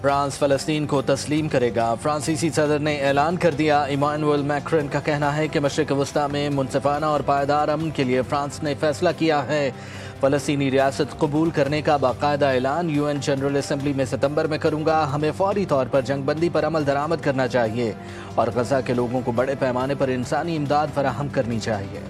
France فلسطین کو تسلیم کرے گا۔ فرانسیسی صدر نے اعلان کر دیا۔ ایمانوئل میکرن کا کہنا ہے کہ مشرق وسطیٰ میں منصفانہ اور پائیدار امن کے لیے فرانس نے فیصلہ کیا ہے۔ فلسطینی ریاست قبول کرنے کا باقاعدہ اعلان UN جنرل اسمبلی میں ستمبر میں کروں گا۔ ہمیں فوری طور پر جنگ بندی پر عمل درآمد کرنا چاہیے اور غزہ کے لوگوں کو بڑے پیمانے پر انسانی امداد فراہم کرنی چاہیے۔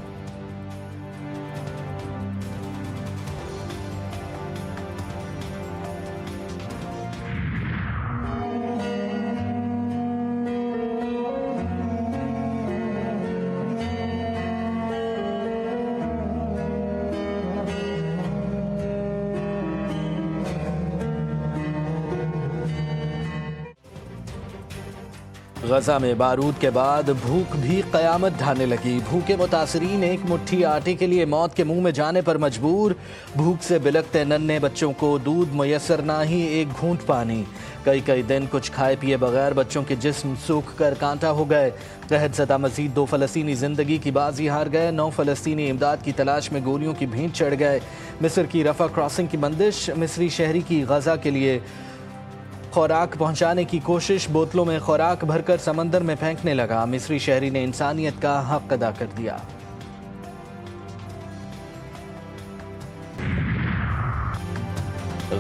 غزہ میں بارود کے بعد بھوک بھی قیامت ڈھانے لگی۔ بھوکے متاثرین ایک مٹھی آٹے کے لیے موت کے منہ میں جانے پر مجبور۔ بھوک سے بلکتے ننھے بچوں کو دودھ میسر نہ ہی ایک گھونٹ پانی۔ کئی دن کچھ کھائے پیے بغیر بچوں کے جسم سوکھ کر کانٹا ہو گئے۔ قحط زدہ مزید 2 فلسطینی زندگی کی بازی ہار گئے۔ 9 فلسطینی امداد کی تلاش میں گولیوں کی بھینٹ چڑھ گئے۔ مصر کی رفح کراسنگ کی بندش۔ مصری شہری کی غزہ کے لیے خوراک پہنچانے کی کوشش۔ بوتلوں میں خوراک بھر کر سمندر میں پھینکنے لگا۔ مصری شہری نے انسانیت کا حق ادا کر دیا۔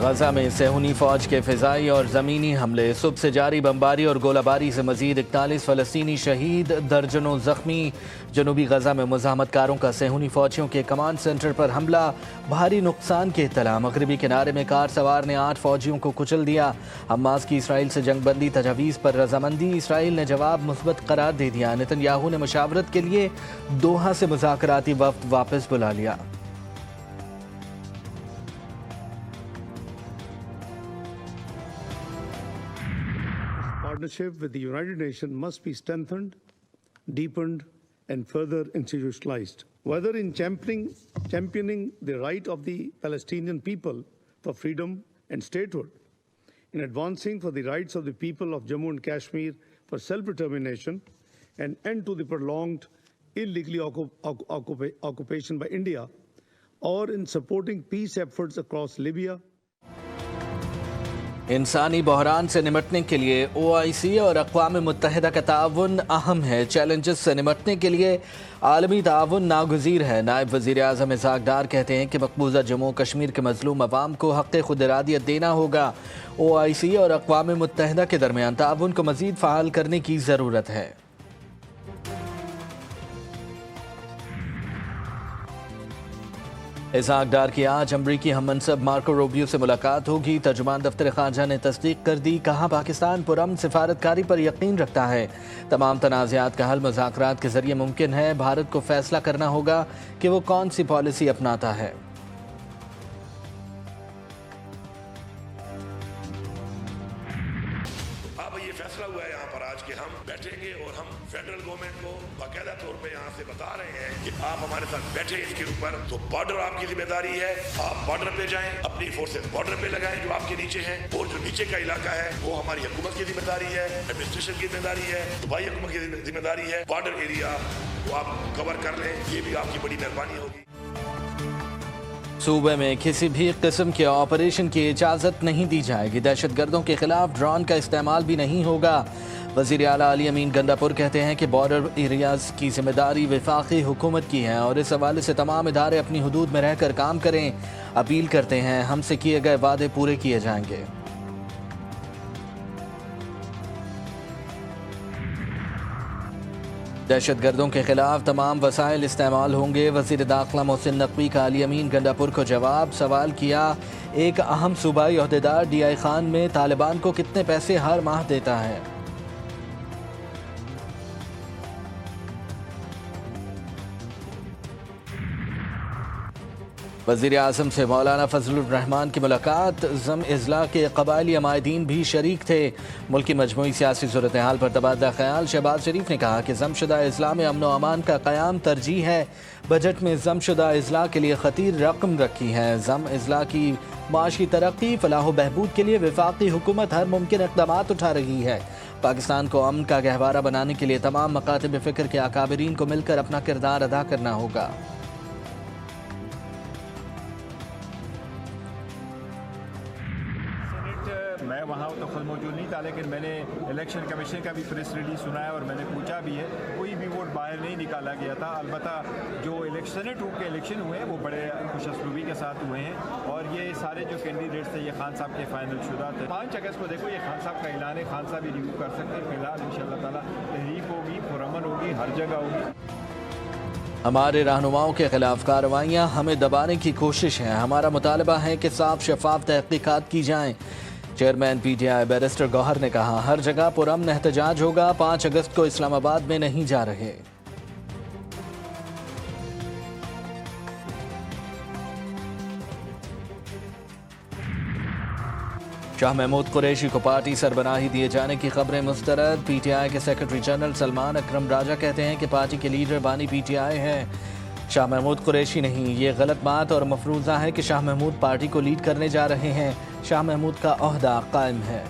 غزہ میں صہیونی فوج کے فضائی اور زمینی حملے۔ صبح سے جاری بمباری اور گولہ باری سے مزید 41 فلسطینی شہید، درجنوں زخمی۔ جنوبی غزہ میں مزاحمت کاروں کا صہیونی فوجیوں کے کمانڈ سینٹر پر حملہ، بھاری نقصان کی اطلاع۔ مغربی کنارے میں کار سوار نے 8 فوجیوں کو کچل دیا۔ حماس کی اسرائیل سے جنگ بندی تجاویز پر رضامندی۔ اسرائیل نے جواب مثبت قرار دے دیا۔ نتن یاہو نے مشاورت کے لیے دوحہ سے مذاکراتی وفد واپس بلا لیا۔ Partnership with the United Nations must be strengthened, deepened, and further institutionalized. Whether in championing the right of the Palestinian people for freedom and statehood, in advancing for the rights of the people of Jammu and Kashmir for self-determination, and end to the prolonged illegally occupation by India, or in supporting peace efforts across Libya. انسانی بحران سے نمٹنے کے لیے OIC اور اقوام متحدہ کا تعاون اہم ہے۔ چیلنجز سے نمٹنے کے لیے عالمی تعاون ناگزیر ہے۔ نائب وزیر اعظم اسحاق ڈار کہتے ہیں کہ مقبوضہ جموں کشمیر کے مظلوم عوام کو حق خود ارادیت دینا ہوگا۔ OIC اور اقوام متحدہ کے درمیان تعاون کو مزید فعال کرنے کی ضرورت ہے۔ اسحاق ڈار کی آج امریکی ہم منصب مارکو روبیو سے ملاقات ہوگی۔ ترجمان دفتر خارجہ نے تصدیق کر دی۔ کہا پاکستان پرامن سفارتکاری پر یقین رکھتا ہے۔ تمام تنازعات کا حل مذاکرات کے ذریعے ممکن ہے۔ بھارت کو فیصلہ کرنا ہوگا کہ وہ کون سی پالیسی اپناتا ہے۔ یہ فیصلہ ہوا ہے یہاں پر آج کہ ہم بیٹھیں گے اور ہم فیڈرل گورنمنٹ کو باقاعدہ طور پہ یہاں سے بتا رہے ہیں کہ آپ ہمارے ساتھ بیٹھے اس کے اوپر، تو بارڈر آپ کی ذمہ داری ہے، آپ بارڈر پہ جائیں، اپنی فورسز بارڈر پہ لگائیں جو آپ کے نیچے ہیں، اور جو نیچے کا علاقہ ہے وہ ہماری حکومت کی ذمہ داری ہے، ایڈمنسٹریشن کی ذمہ داری ہے، صوبائی حکومت کی ذمہ داری ہے۔ بارڈر ایریا کو آپ کور کر لیں، یہ بھی آپ کی بڑی مہربانی ہوگی۔ صوبے میں کسی بھی قسم کے آپریشن کی اجازت نہیں دی جائے گی۔ دہشت گردوں کے خلاف ڈرون کا استعمال بھی نہیں ہوگا۔ وزیر اعلیٰ علی امین گنڈاپور کہتے ہیں کہ بارڈر ایریاز کی ذمہ داری وفاقی حکومت کی ہے اور اس حوالے سے تمام ادارے اپنی حدود میں رہ کر کام کریں۔ اپیل کرتے ہیں ہم سے کیے گئے وعدے پورے کیے جائیں گے۔ دہشت گردوں کے خلاف تمام وسائل استعمال ہوں گے۔ وزیر داخلہ محسن نقوی کا علی امین گنڈاپور کو جواب۔ سوال کیا ایک اہم صوبائی عہدیدار DI خان میں طالبان کو کتنے پیسے ہر ماہ دیتا ہے؟ وزیر اعظم سے مولانا فضل الرحمان کی ملاقات۔ ضم اضلاع کے قبائلی عمائدین بھی شریک تھے۔ ملکی مجموعی سیاسی صورتحال پر تبادلہ خیال۔ شہباز شریف نے کہا کہ ضم شدہ اضلاع میں امن و امان کا قیام ترجیح ہے۔ بجٹ میں ضم شدہ اضلاع کے لیے خطیر رقم رکھی ہے۔ ضم اضلاع کی معاشی ترقی، فلاح و بہبود کے لیے وفاقی حکومت ہر ممکن اقدامات اٹھا رہی ہے۔ پاکستان کو امن کا گہوارہ بنانے کے لیے تمام مکاتب فکر کے اکابرین کو مل کر اپنا کردار ادا کرنا ہوگا۔ میں وہاں تو خود موجود نہیں تھا، لیکن میں نے الیکشن کمیشن کا بھی پریس ریلیز سنا ہے اور میں نے پوچھا بھی ہے، کوئی بھی ووٹ باہر نہیں نکالا گیا تھا۔ البتہ جو سینٹ کے الیکشن ہوئے ہیں وہ بڑے خوش اسلوبی کے ساتھ ہوئے ہیں، اور یہ سارے جو کینڈیڈیٹس تھے یہ خان صاحب کے فائنل شدہ تھے۔ 5 اگست کو دیکھو یہ خان صاحب کا اعلان ہے، خان صاحب ہی ریویو کر سکتے ہیں۔ فی الحال ان شاء اللہ تعالیٰ تحریک ہوگی، پرامن ہوگی، ہر جگہ ہوگی۔ ہمارے رہنماؤں کے خلاف کارروائیاں ہمیں دبانے کی کوشش ہیں، ہمارا مطالبہ ہے کہ صاف شفاف تحقیقات کی جائیں۔ Chairman P T I barrister Gohar نے کہا ہر جگہ پرامن احتجاج ہوگا، 5 اگست کو اسلام آباد میں نہیں جا رہے۔ شاہ محمود قریشی کو پارٹی سربراہی دیے جانے کی خبریں مسترد۔ پی ٹی آئی کے سیکرٹری جنرل سلمان اکرم راجہ کہتے ہیں کہ پارٹی کے لیڈر بانی پی ٹی آئی ہے، شاہ محمود قریشی نہیں۔ یہ غلط بات اور مفروضہ ہے کہ شاہ محمود پارٹی کو لیڈ کرنے جا رہے ہیں، شاہ محمود کا عہدہ قائم ہے۔